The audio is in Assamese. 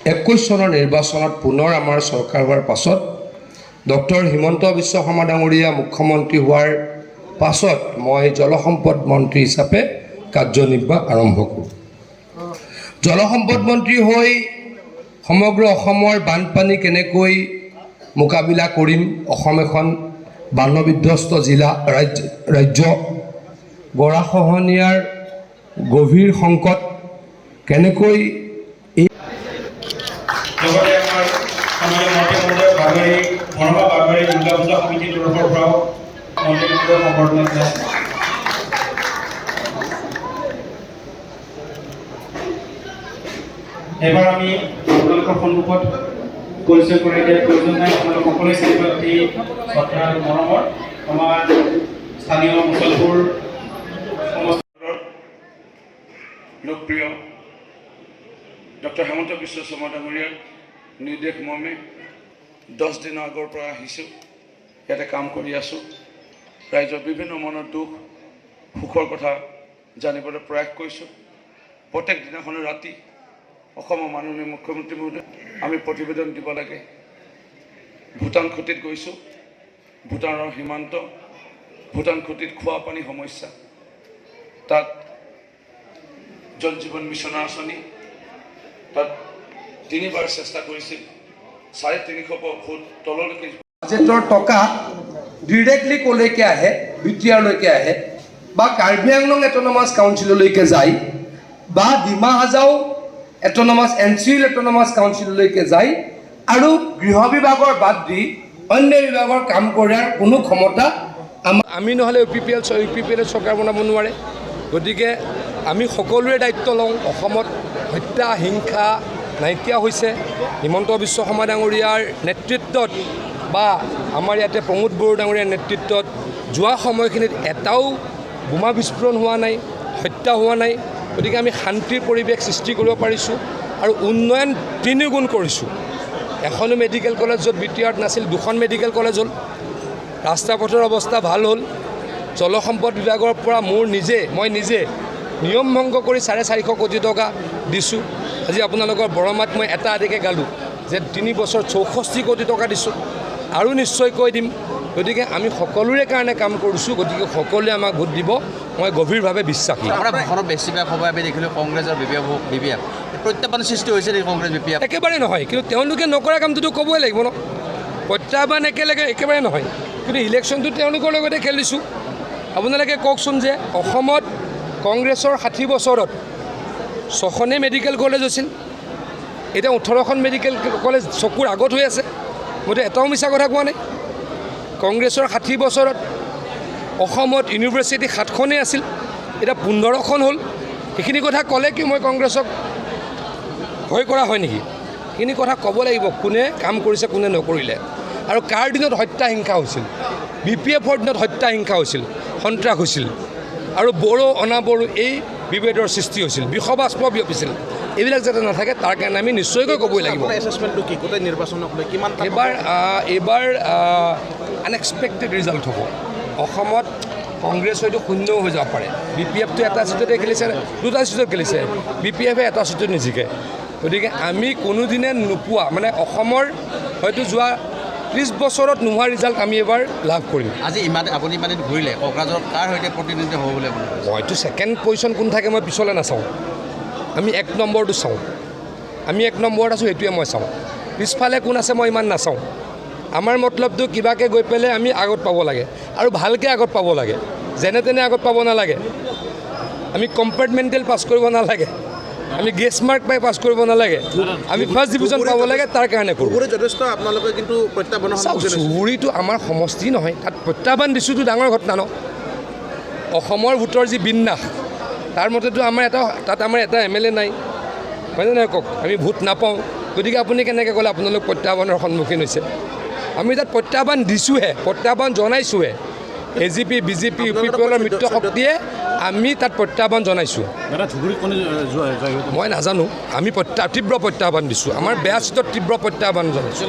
21 চনৰ নিৰ্বাচনত পুনৰ আমাৰ চৰকাৰ হোৱাৰ পাছত ডক্টৰ হিমন্ত বিশ্ব শৰ্মা ডাঙৰীয়া মুখ্যমন্ত্ৰী হোৱাৰ পাছত মই জলসম্পদ মন্ত্ৰী হিচাপে কাৰ্যনিৰ্বাহ আৰম্ভ কৰোঁ। জলসম্পদ মন্ত্ৰী হৈ সমগ্ৰ অসমৰ বানপানী কেনেকৈ মোকাবিলা কৰিম, অসম এখন বানবিধ্বস্ত জিলা ৰাজ্য গৰাখহনীয়াৰ গভীৰ সংকট কেনেকৈ এবাৰ আমি আপোনালোকৰ সন্মুখত পৰিচয় কৰি দিয়াৰ প্ৰয়োজন নাই। আপোনালোক সকলোৱে চিনি পায় এই শ্ৰদ্ধা আৰু মৰমৰ আমাৰ স্থানীয় মুছলপুৰ সমষ্টিৰ লোকপ্ৰিয় ডক্টৰ হিমন্ত বিশ্ব শৰ্মা ডাঙৰীয়াৰ নিৰ্দেশ মৰ্মে 10 দিনৰ আগৰ পৰা আহিছোঁ, ইয়াতে কাম কৰি আছোঁ। ৰাইজৰ বিভিন্ন মনৰ দুখ সুখৰ কথা জানিবলৈ প্ৰয়াস কৰিছোঁ। প্ৰত্যেক দিনাখনে ৰাতি অসমৰ মাননীয় মুখ্যমন্ত্ৰী মহোদয় আমি প্ৰতিবেদন দিব লাগে। ভূটান খুঁটিত গৈছোঁ, ভূটানৰ সীমান্ত, ভূটান খুঁটিত খোৱা পানী সমস্যা, তাত জল জীৱন মিছনৰ আঁচনি, তাত 3বাৰ চেষ্টা কৰিছিল, 350 ফুট তললৈকে বাজেটৰ টকা ডিৰেক্টলি ক'লৈকে আহে, বিটিআৰলৈকে আহে বা কাৰ্বি আংলং অট'নমাছ কাউন্সিললৈকে যায় বা ডিমা হাজাও অট'নমাছ এনচিল অট'নমাছ কাউন্সিললৈকে যায় আৰু গৃহ বিভাগৰ বাদ দি অন্য বিভাগৰ কাম কৰাৰ কোনো ক্ষমতা আমি নহ'লে ইউ পি পি এল চৰকাৰ বনাব নোৱাৰে। গতিকে আমি সকলোৰে দায়িত্ব লওঁ। অসমত হত্যা হিংসা নাইকিয়া হৈছে হিমন্ত বিশ্ব শৰ্মা ডাঙৰীয়াৰ নেতৃত্বত বা আমাৰ ইয়াতে প্ৰমোদ বড়ো ডাঙৰীয়াৰ নেতৃত্বত যোৱা সময়খিনিত এটাও বোমা বিস্ফোৰণ হোৱা নাই, হত্যা হোৱা নাই। গতিকে আমি শান্তিৰ পৰিৱেশ সৃষ্টি কৰিব পাৰিছোঁ আৰু উন্নয়ন 3 গুণ কৰিছোঁ। এখনো মেডিকেল কলেজ য'ত বিটিআৰত নাছিল 2খন মেডিকেল কলেজ হ'ল, ৰাস্তা পথৰ অৱস্থা ভাল হ'ল। জলসম্পদ বিভাগৰ পৰা মই নিজে নিয়ম ভংগ কৰি 450 কোটি টকা দিছোঁ। আজি আপোনালোকৰ বৰমাত মই এটা আদিকে গালোঁ যে 3 বছৰ 64 কোটি টকা দিছোঁ আৰু নিশ্চয় কৈ দিম। গতিকে আমি সকলোৰে কাৰণে কাম কৰিছোঁ। গতিকে সকলোৱে আমাক ভোট দিব, মই গভীৰভাৱে বিশ্বাসী। বেছিভাগ সময় আমি দেখিলোঁ কংগ্ৰেছৰ বিপিএফ প্ৰত্যাহ্বানৰ সৃষ্টি হৈছে নেকি? কংগ্ৰেছ বিপিএফ একেবাৰে নহয়, কিন্তু তেওঁলোকে নকৰা কামটোতো ক'বই লাগিব ন। প্ৰত্যাহ্বান একেবাৰে নহয়, কিন্তু ইলেকশ্যনটো তেওঁলোকৰ লগতে খেলিছোঁ। আপোনালোকে কওকচোন যে অসমত কংগ্ৰেছৰ 60 বছৰত 6খনেই মেডিকেল কলেজ আছিল, এতিয়া 18খন মেডিকেল কলেজ চকুৰ আগত হৈ আছে। মইতো এটাও মিছা কথা কোৱা নাই। কংগ্ৰেছৰ 60 বছৰত অসমত ইউনিভাৰ্চিটি 7খনেই আছিল, এতিয়া 15খন হ'ল। সেইখিনি কথা ক'লে কি মই কংগ্ৰেছক ভয় কৰা হয় নেকি? সেইখিনি কথা ক'ব লাগিব, কোনে কাম কৰিছে কোনে নকৰিলে আৰু কাৰ দিনত হত্যা হিংসা হৈছিল। বিপিএফৰ দিনত হত্যা হিংসা হৈছিল, সন্ত্ৰাস হৈছিল আৰু বড়ো অনাবড়ো এই বিভেদৰ সৃষ্টি হৈছিল, বিষবাষ্প বিয়পিছিল। এইবিলাক যাতে নাথাকে তাৰ কাৰণে আমি নিশ্চয়কৈ ক'বই লাগিব। এইবাৰ আনএক্সপেক্টেড ৰিজাল্ট হ'ব। অসমত কংগ্ৰেছ হয়তো শূন্যও হৈ যাব পাৰে। বিপিএফটো এটা চিটতে খেলিছে, 2টা চিটত খেলিছে, বিপিএফে এটা চিটত নিজিকে। গতিকে আমি কোনোদিনে নোপোৱা অসমৰ হয়তো যোৱা 30 বছৰত নোহোৱা ৰিজাল্ট আমি এবাৰ লাভ কৰিম। আজি আপুনি ঘূৰিলে কোকৰাঝাৰত কাৰ সৈতে প্ৰতিনিধিত্ব হ'ব বুলি মইতো 2nd পজিশ্যন কোন থাকে মই পিছলৈ নাচাওঁ, আমি 1 নম্বৰটো চাওঁ। আমি 1 নম্বৰত আছোঁ, সেইটোৱে মই চাওঁ। পিছফালে কোন আছে মই ইমান নাচাওঁ। আমাৰ মতলবটো কিবাকৈ গৈ পেলাই আমি আগত পাব লাগে আৰু ভালকৈ আগত পাব লাগে, যেনে তেনে আগত পাব নালাগে। আমি কম্পাৰ্টমেণ্টেল পাছ কৰিব নালাগে, আমি গেছ মাৰ্ক পাই পাছ কৰিব নালাগে, আমি ফাৰ্ষ্ট ডিভিজন পাব লাগে। তাৰ কাৰণে যথেষ্ট আপোনালোকে কিন্তু প্ৰত্যাহ্বানৰ চুবুৰীটো আমাৰ সমষ্টি নহয়, তাত প্ৰত্যাহ্বান দিছোঁতো ডাঙৰ ঘটনা ন। অসমৰ ভোটৰ যি বিন্যাস তাৰ মতেতো তাত আমাৰ এটা MLA নাই, হয়নে নহয় কওক? আমি ভোট নাপাওঁ। গতিকে আপুনি কেনেকৈ ক'লে আপোনালোক প্ৰত্যাহ্বানৰ সন্মুখীন হৈছে? আমি তাত প্ৰত্যাহ্বান দিছোঁহে, প্ৰত্যাহ্বান জনাইছোঁহে। AGP BJP UPPৰ মিত্ৰ শক্তিয়ে আমি তাত প্ৰত্যাহ্বান জনাইছোঁ। মই নাজানো, আমি তীব্ৰ প্ৰত্যাহ্বান দিছোঁ। আমাৰ বেয়া চিটত তীব্ৰ প্ৰত্যাহ্বান জনাইছোঁ।